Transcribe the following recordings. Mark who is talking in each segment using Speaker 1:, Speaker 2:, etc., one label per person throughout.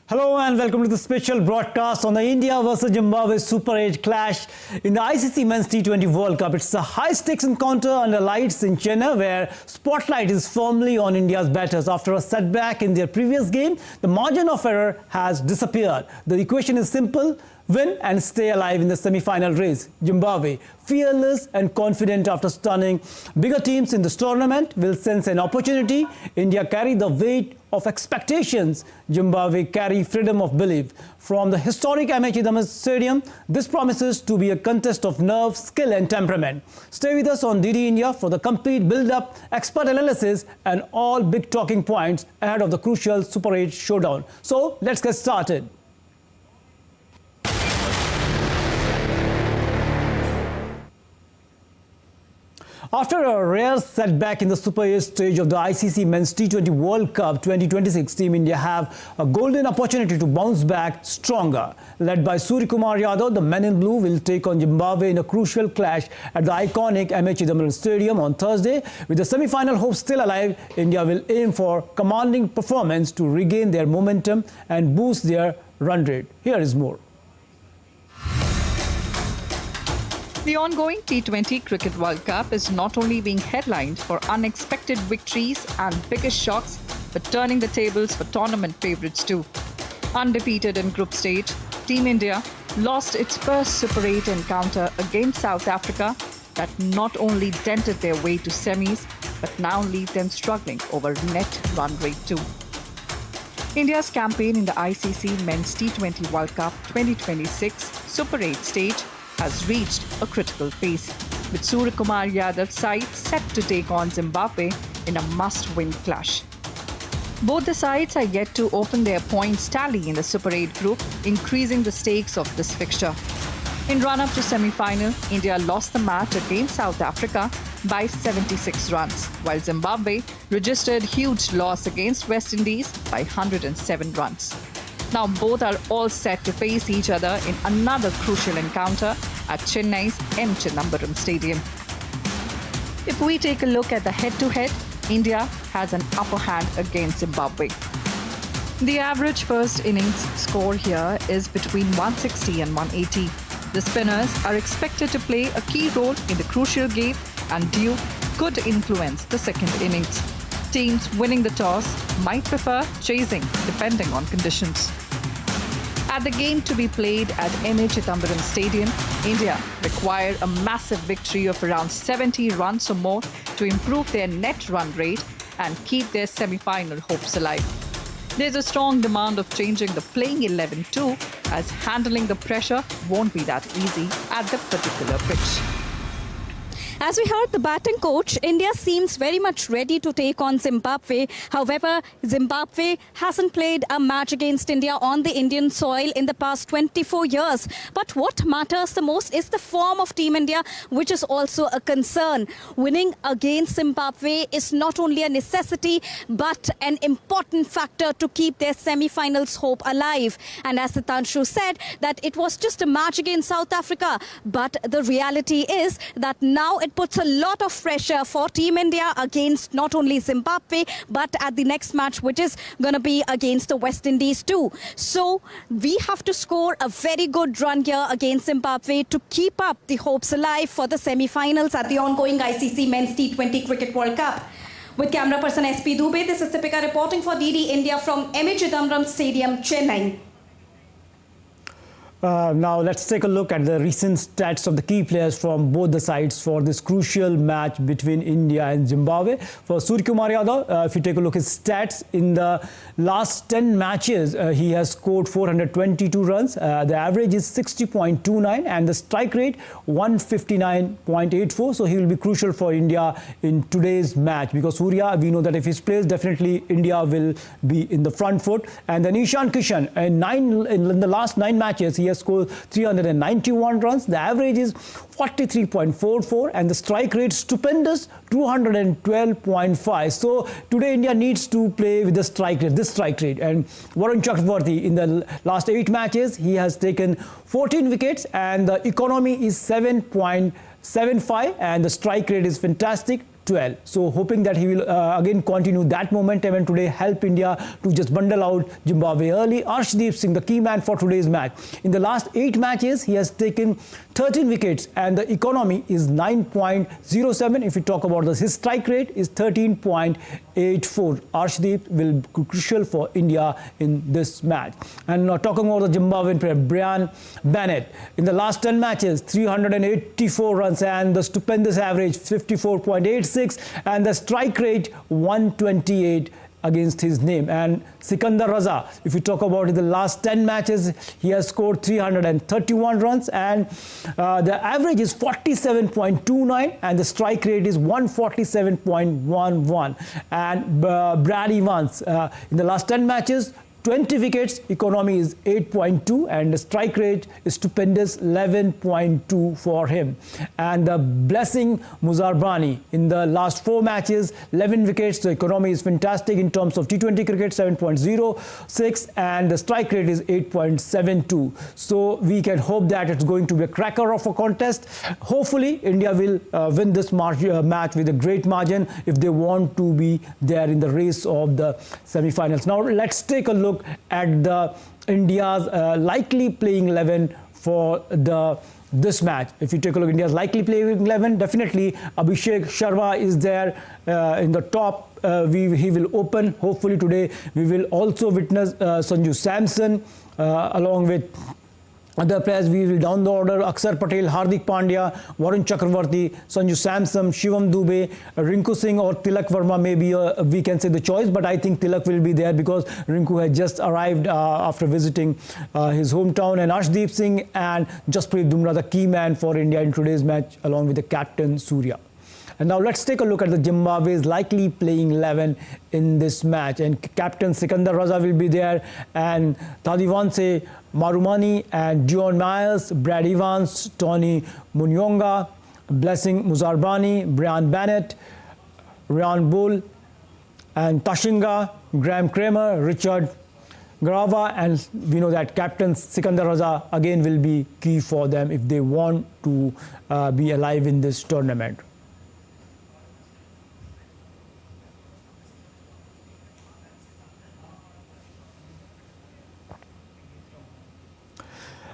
Speaker 1: Hello and welcome to the special broadcast on the India versus Zimbabwe Super 8 clash in the ICC Men's T20 World Cup. It's a high-stakes encounter under lights in Chennai where spotlight is firmly on India's batters. After a setback in their previous game, the margin of error has disappeared. The equation is simple: win and stay alive in the semi-final race. Zimbabwe, fearless and confident after stunning bigger teams in this tournament, will sense an opportunity. India carry the weight of expectations. Zimbabwe carry freedom of belief. From the historic MA Chidambaram Stadium, this promises to be a contest of nerve, skill and temperament. Stay with us on DD India for the complete build-up, expert analysis and all big talking points ahead of the crucial Super 8 showdown. So let's get started. After a rare setback in the Super 8 stage of the ICC Men's T20 World Cup 2026, Team India have a golden opportunity to bounce back stronger. Led by Suryakumar Yadav, the men in blue will take on Zimbabwe in a crucial clash at the iconic MA Chidambaram Stadium on Thursday. With the semi-final hopes still alive, India will aim for commanding performance to regain their momentum and boost their run rate. Here is more.
Speaker 2: The ongoing T20 Cricket World Cup is not only being headlined for unexpected victories and biggest shocks, but turning the tables for tournament favourites too. Undefeated in group stage, Team India lost its first Super 8 encounter against South Africa that not only dented their way to semis, but now leave them struggling over net run rate too. India's campaign in the ICC Men's T20 World Cup 2026 Super 8 stage has reached a critical phase, with Suryakumar Yadav's side set to take on Zimbabwe in a must-win clash. Both the sides are yet to open their points tally in the Super 8 group, increasing the stakes of this fixture. In run-up to semi-final, India lost the match against South Africa by 76 runs, while Zimbabwe registered huge loss against West Indies by 107 runs. Now both are all set to face each other in another crucial encounter at Chennai's MA Chidambaram Stadium. If we take a look at the head-to-head, India has an upper hand against Zimbabwe. The average first innings score here is between 160 and 180. The spinners are expected to play a key role in the crucial game, and due could influence the second innings. Teams winning the toss might prefer chasing depending on conditions. At the game to be played at MA Chidambaram Stadium, India require a massive victory of around 70 runs or more to improve their net run rate and keep their semi-final hopes alive. There's a strong demand of changing the playing 11 too, as handling the pressure won't be that easy at the particular pitch.
Speaker 3: As we heard the batting coach, India seems very much ready to take on Zimbabwe. However, Zimbabwe hasn't played a match against India on the Indian soil in the past 24 years. But what matters the most is the form of Team India, which is also a concern. Winning against Zimbabwe is not only a necessity, but an important factor to keep their semi-finals hope alive. And as Sitanshu said, that it was just a match against South Africa. But the reality is that now it puts a lot of pressure for Team India against not only Zimbabwe, but at the next match, which is going to be against the West Indies too. So we have to score a very good run here against Zimbabwe to keep up the hopes alive for the semi-finals at the ongoing ICC Men's T20 Cricket World Cup. With camera person SP Dubey, this is Deepika reporting for DD India from MA Chidambaram Stadium, Chennai.
Speaker 1: Now let's take a look at the recent stats of the key players from both the sides for this crucial match between India and Zimbabwe. For Suryakumar Yadav, if you take a look at his stats, in the last 10 matches, he has scored 422 runs. The average is 60.29 and the strike rate 159.84. So he will be crucial for India in today's match, because Surya, we know that if he plays, definitely India will be in the front foot. And then Ishan Kishan, in the last 9 matches, he has scored 391 runs. The average is 43.44 and the strike rate stupendous 212.5. So today India needs to play with this strike rate. And Varun Chakravarti, in the last 8 matches, he has taken 14 wickets and the economy is 7.75 and the strike rate is fantastic, 12. So hoping that he will again continue that momentum and today help India to just bundle out Zimbabwe early. Arshdeep Singh, the key man for today's match. In the last 8 matches, he has taken 13 wickets and the economy is 9.07. If we talk about this, his strike rate is 13.84. Arshdeep will be crucial for India in this match. And now talking about the Zimbabwean player, Brian Bennett. In the last 10 matches, 384 runs and the stupendous average 54.86 and the strike rate 128 against his name. And Sikandar Raza, if you talk about the last 10 matches, he has scored 331 runs and the average is 47.29 and the strike rate is 147.11. And Brad Evans, in the last 10 matches, 20 wickets, economy is 8.2 and the strike rate is stupendous 11.2 for him. And the blessing Muzarabani in the last 4 matches, 11 wickets, the economy is fantastic in terms of T20 cricket, 7.06 and the strike rate is 8.72. So we can hope that it's going to be a cracker of a contest. Hopefully India will win this match with a great margin if they want to be there in the race of the semi-finals. Now let's take a look at the India's likely playing 11 for this match. If you take a look at India's likely playing 11, definitely Abhishek Sharma is there in the top. He will open. Hopefully today we will also witness Sanju Samson along with other players. We will down the order: Axar, Patel, Hardik Pandya, Varun Chakravarti, Sanju Samson, Shivam Dubey, Rinku Singh or Tilak Verma may be we can say the choice, but I think Tilak will be there because Rinku has just arrived after visiting his hometown. And Arshdeep Singh and Jasprit Bumrah, the key man for India in today's match, along with the captain Surya. And now let's take a look at the Zimbabwe's likely playing 11 in this match. And captain Sikandar Raza will be there, and Tadivanse Marumani and Dion Myers, Brad Evans, Tony Munyonga, Blessing Muzarabani, Brian Bennett, Ryan Bull, and Tashinga, Graham Kramer, Richard Garava, and we know that captain Sikandar Raza again will be key for them if they want to be alive in this tournament.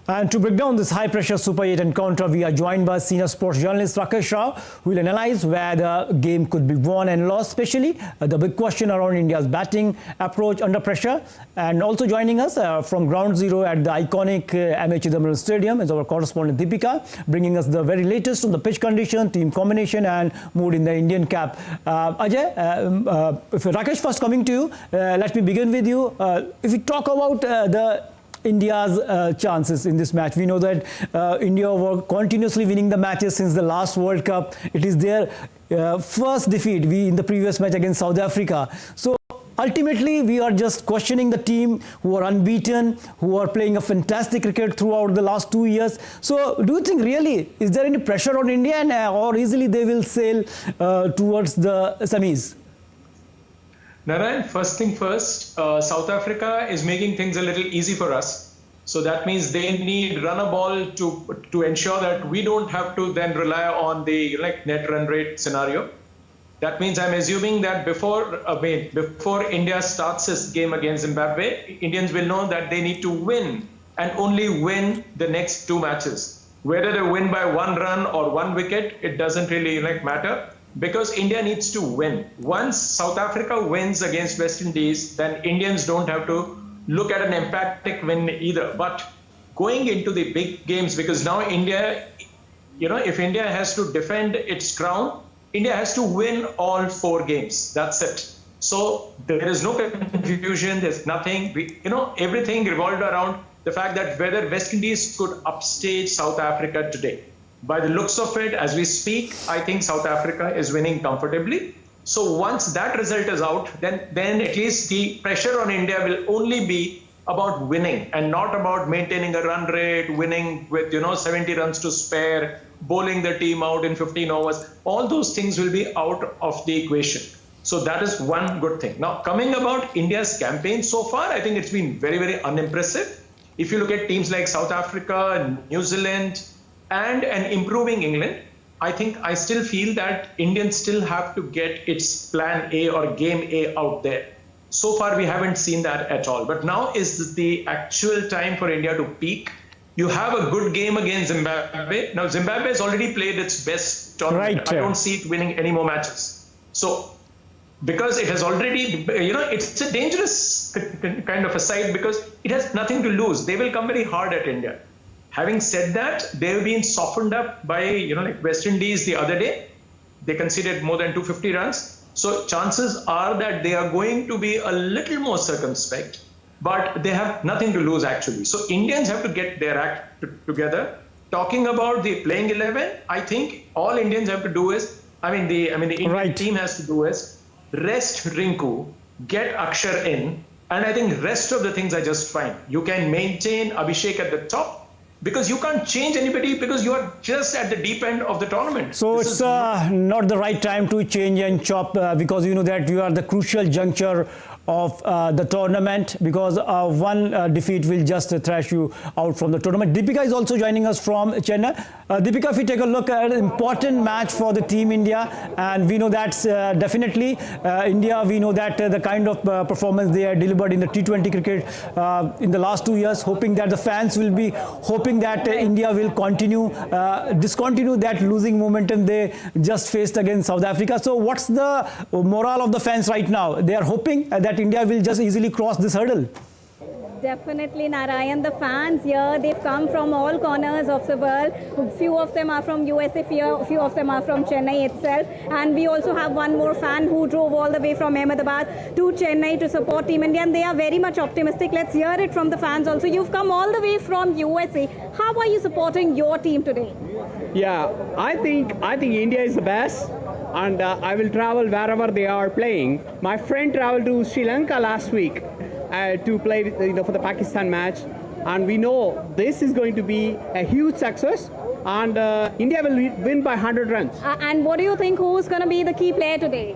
Speaker 1: And to break down this high-pressure Super 8 encounter, we are joined by senior sports journalist Rakesh Rao, who will analyze where the game could be won and lost, especially the big question around India's batting approach under pressure. And also joining us from ground zero at the iconic MA Chidambaram Stadium is our correspondent Deepika, bringing us the very latest on the pitch condition, team combination and mood in the Indian cap. Ajay, if Rakesh first coming to you, let me begin with you. If we talk about India's chances in this match, we know that India were continuously winning the matches since the last World Cup. It is their first defeat in the previous match against South Africa. So ultimately, we are just questioning the team who are unbeaten, who are playing a fantastic cricket throughout the last 2 years. So do you think really, is there any pressure on India or easily they will sail towards the semis?
Speaker 4: Narayan, first thing first, South Africa is making things a little easy for us. So that means they need run a ball to ensure that we don't have to then rely on the net run rate scenario. That means I'm assuming that before India starts this game against Zimbabwe, Indians will know that they need to win and only win the next 2 matches. Whether they win by 1 run or 1 wicket, it doesn't really matter. Because India needs to win. Once South Africa wins against West Indies, then Indians don't have to look at an emphatic win either. But going into the big games, because now India, if India has to defend its crown, India has to win all 4 games. That's it. So there is no confusion. There's nothing. Everything revolved around the fact that whether West Indies could upstage South Africa today. By the looks of it, as we speak, I think South Africa is winning comfortably. So once that result is out, then at least the pressure on India will only be about winning and not about maintaining a run rate, winning with 70 runs to spare, bowling the team out in 15 overs. All those things will be out of the equation. So that is one good thing. Now, coming about India's campaign so far, I think it's been very, very unimpressive. If you look at teams like South Africa, New Zealand, and an improving England, I still feel that Indians still have to get its plan A or game A out there. So far, we haven't seen that at all. But now is the actual time for India to peak. You have a good game against Zimbabwe. Now, Zimbabwe has already played its best tournament.
Speaker 1: Right.
Speaker 4: I don't see it winning any more matches. So, because it has already, it's a dangerous kind of a side because it has nothing to lose. They will come very hard at India. Having said that, they've been softened up by, like West Indies the other day. They conceded more than 250 runs. So chances are that they are going to be a little more circumspect, but they have nothing to lose actually. So Indians have to get their act together. Talking about the playing 11, I think all Indians have to do is, the Indian team has to do is rest Rinku, get Axar in, and I think rest of the things are just fine. You can maintain Abhishek at the top, because you can't change anybody because you are just at the deep end of the tournament.
Speaker 1: So it's not the right time to change and chop because you know that you are the crucial juncture of the tournament, because one defeat will just thrash you out from the tournament. Deepika is also joining us from Chennai. Deepika, if we take a look at an important match for the team India, and we know that definitely India, we know that the kind of performance they have delivered in the T20 cricket in the last 2 years, hoping that the fans will be hoping that India will discontinue that losing momentum they just faced against South Africa. So what's the morale of the fans right now? They are hoping that India will just easily cross this hurdle.
Speaker 3: Definitely, Narayan. The fans here, they've come from all corners of the world. Few of them are from USA, few of them are from Chennai itself. And we also have one more fan who drove all the way from Ahmedabad to Chennai to support Team India. And they are very much optimistic. Let's hear it from the fans also. You've come all the way from USA. How are you supporting your team today?
Speaker 5: Yeah, I think India is the best. And I will travel wherever they are playing. My friend traveled to Sri Lanka last week to play for the Pakistan match, and we know this is going to be a huge success, and India will win by 100 runs.
Speaker 3: And what do you think, who's going to be the key player today?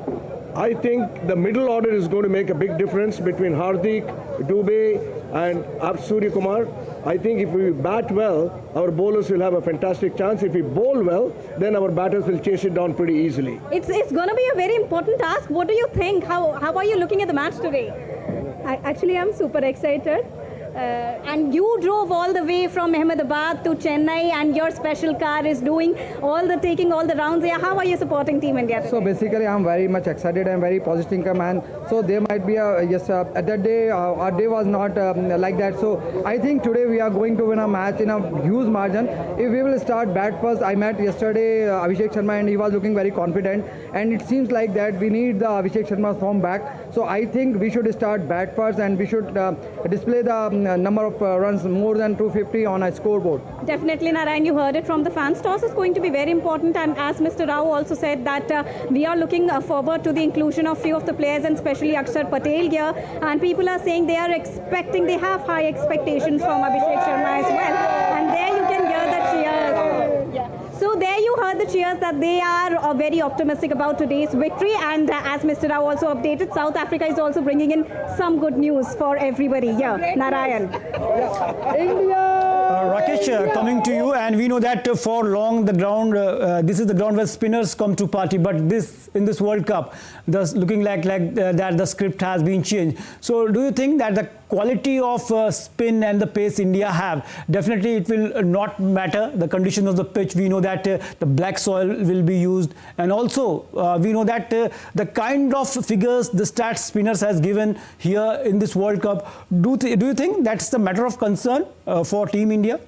Speaker 6: I think the middle order is going to make a big difference between Hardik, Dubey and Suryakumar. I think if we bat well, our bowlers will have a fantastic chance. If we bowl well, then our batters will chase it down pretty easily.
Speaker 3: It's going to be a very important task. What do you think? How are you looking at the match today?
Speaker 7: I'm super excited.
Speaker 3: And you drove all the way from Ahmedabad to Chennai, and your special car is taking all the rounds here. How are you supporting Team India today?
Speaker 8: So basically, I'm very much excited and very positive, and so there might be at that day our day was not like that. So I think today we are going to win a match in a huge margin. If we will start bat first, I met yesterday Abhishek Sharma, and he was looking very confident, and it seems like that we need the Abhishek Sharma's form back. So I think we should start bat first, and we should display the number of runs more than 250 on a scoreboard.
Speaker 3: Definitely, Narayan, you heard it from the fans. Toss is going to be very important, and as Mr. Rao also said that we are looking forward to the inclusion of few of the players, and especially Axar Patel here, and people are saying they have high expectations from Abhishek Sharma as well, and there you can hear the cheers. So there you heard the cheers that they are very optimistic about today's victory, and as Mr. Rao also updated, South Africa is also bringing in some good news for everybody here. Narayan.
Speaker 1: Rakesh, coming to you, and we know that for long the ground, this is the ground where spinners come to party, but in this World Cup, looking like that the script has been changed. So do you think that the quality of spin and the pace India have, definitely it will not matter the condition of the pitch? We know that the black soil will be used, and also we know that the kind of figures the stats spinners has given here in this World Cup, do you think that's the matter of concern for Team India?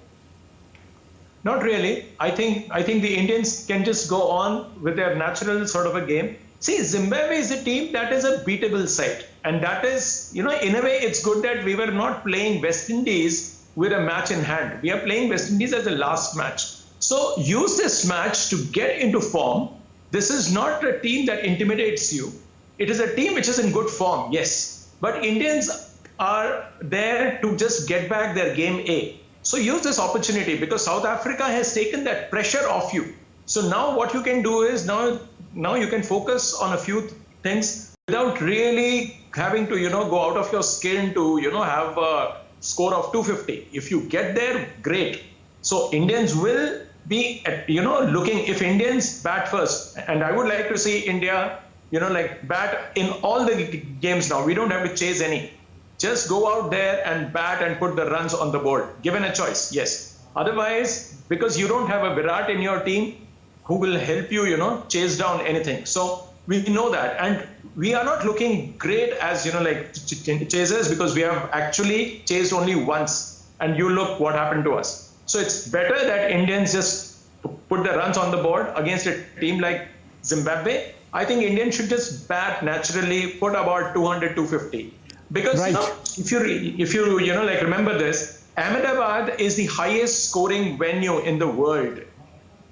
Speaker 4: Not really. I think the Indians can just go on with their natural sort of a game. See, Zimbabwe is a team that is a beatable side. And that is, in a way, it's good that we were not playing West Indies with a match in hand. We are playing West Indies as the last match. So use this match to get into form. This is not a team that intimidates you. It is a team which is in good form, yes. But Indians are there to just get back their game A. So use this opportunity, because South Africa has taken that pressure off you. So now what you can do is now you can focus on a few things without really having to, go out of your skin to, have a score of 250. If you get there, great. So Indians will be, looking, if Indians bat first, and I would like to see India, bat in all the games now. We don't have to chase any. Just go out there and bat and put the runs on the board, given a choice, yes. Otherwise, because you don't have a Virat in your team who will help you, chase down anything. So we know that. And we are not looking great as, chasers, because we have actually chased only once. And you look what happened to us. So it's better that Indians just put the runs on the board against a team like Zimbabwe. I think Indians should just bat naturally, put about 200, 250. Because
Speaker 1: right.
Speaker 4: if you remember this, Ahmedabad is the highest scoring venue in the world,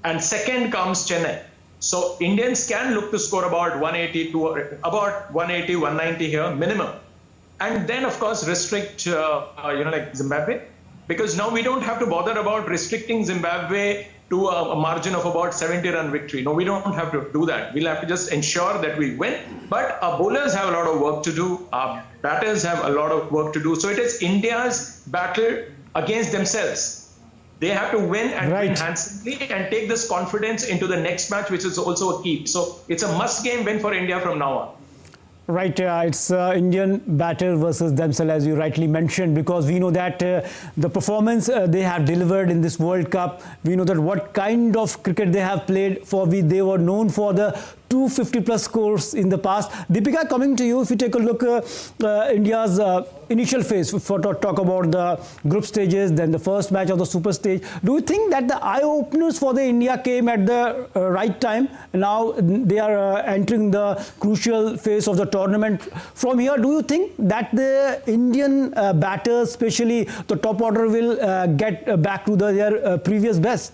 Speaker 4: and second comes Chennai. So Indians can look to score about 180 to about 180, 190 here minimum, and then of course restrict like Zimbabwe, because now we don't have to bother about restricting Zimbabwe to a margin of about 70-run victory. No, we don't have to do that. We'll have to just ensure that we win. But our bowlers have a lot of work to do. Our batters have a lot of work to do. So it is India's battle against themselves. They have to win and win handsomely and take this confidence into the next match, which is also a key. So it's a must-game win for India from now on.
Speaker 1: Right, it's Indian batter versus themselves, as you rightly mentioned, because we know that the performance they have delivered in this World Cup, we know that what kind of cricket they have played for. They were known for the 250-plus scores in the past. Deepika, coming to you, if you take a look India's initial phase, for talk about the group stages, then the first match of the super stage, do you think that the eye-openers for the India came at the right time? Now they are entering the crucial phase of the tournament. From here, do you think that the Indian batters, especially the top order, will get back to their previous best?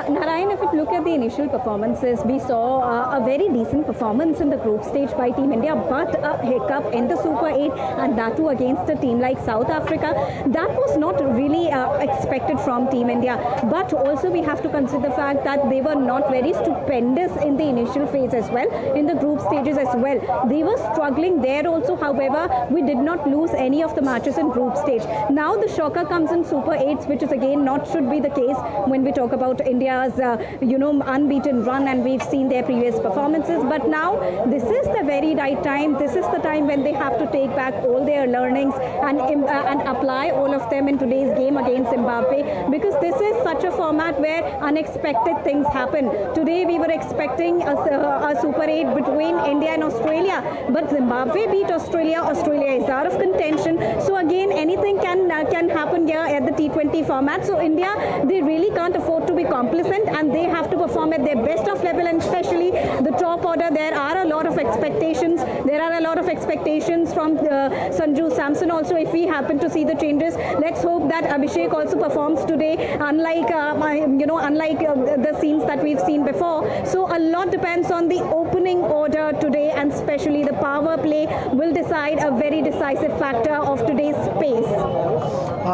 Speaker 7: Narayan, if you look at the initial performances, we saw a very decent performance in the group stage by Team India, but a hiccup in the Super 8, and that too against a team like South Africa. That was not really expected from Team India. But also we have to consider the fact that they were not very stupendous in the initial phase as well, in the group stages as well. They were struggling there also. However, we did not lose any of the matches in group stage. Now the shocker comes in Super 8s, which is again not should be the case when we talk about India's unbeaten run, and we've seen their previous performances. But now this is the very right time. This is the time when they have to take back all their learnings and apply all of them in today's game against Zimbabwe, because this is such a format where unexpected things happen. Today we were expecting a Super 8 between India and Australia, but Zimbabwe beat Australia. Australia is out of contention. So again, anything can happen here at the T20 format. So India, they really can't afford to be complacent, and they have to perform at their best of level, and especially the top order. There are a lot of expectations. There are a lot of expectations from Sanju Samson also. If we happen to see the changes, let's hope that Abhishek also performs today, unlike the scenes that we've seen before. So a lot depends on the opening order today, and especially the power play will decide a very decisive factor of today's pace.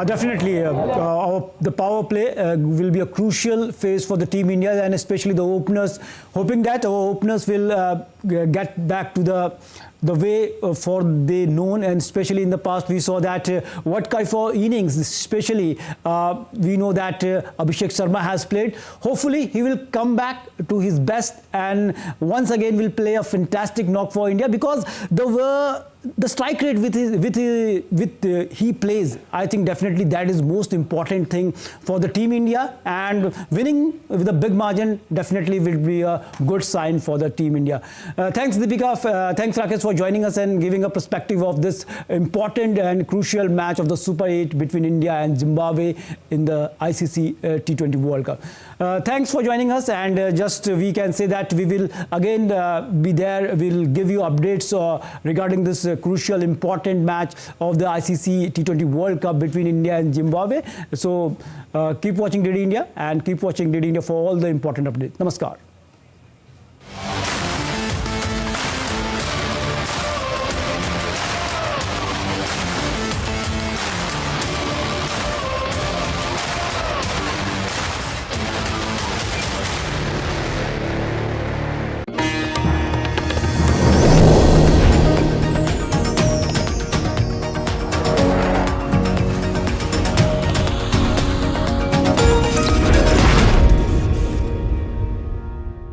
Speaker 1: Definitely, the power play will be a crucial phase for the Team India, and especially the openers, hoping that our openers will get back to the way for they known, and especially in the past we saw that what kind of innings, especially we know that Abhishek Sharma has played. Hopefully he will come back to his best and once again will play a fantastic knock for India, because the strike rate he plays, I think definitely that is most important thing for the Team India, and winning with a big margin definitely will be a good sign for the Team India. Thanks Deepika, thanks Rakesh for joining us and giving a perspective of this important and crucial match of the Super 8 between India and Zimbabwe in the ICC T20 World Cup. Thanks for joining us, and just we can say that we will again be there. We'll give you updates regarding this crucial important match of the ICC T20 World Cup between India and Zimbabwe. So keep watching DD India and keep watching DD India for all the important updates. Namaskar.